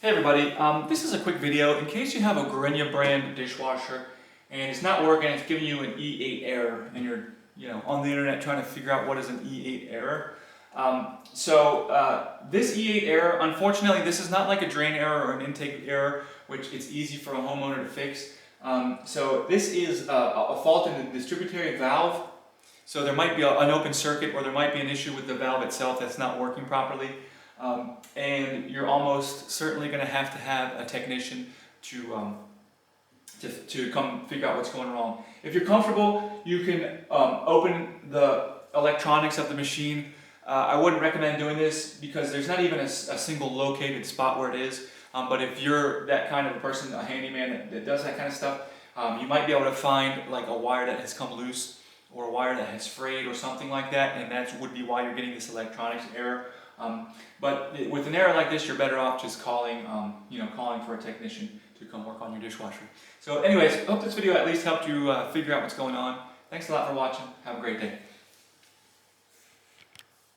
Hey everybody, this is a quick video in case you have a Gorenje brand dishwasher and it's not working, it's giving you an E8 error and you're on the internet trying to figure out what is an E8 error. This E8 error, unfortunately this is not like a drain error or an intake error, which it's easy for a homeowner to fix. This is a fault in the distributary valve. So there might be an open circuit or there might be an issue with the valve itself that's not working properly. And you're almost certainly going to have a technician to come figure out what's going wrong. If you're comfortable, you can open the electronics of the machine. I wouldn't recommend doing this because there's not even a single located spot where it is. But if you're that kind of a person, a handyman that does that kind of stuff, you might be able to find like a wire that has come loose or a wire that has frayed or something like that, and that would be why you're getting this electronics error. But with an error like this, you're better off just calling for a technician to come work on your dishwasher. So anyways, I hope this video at least helped you figure out what's going on. Thanks a lot for watching. Have a great day.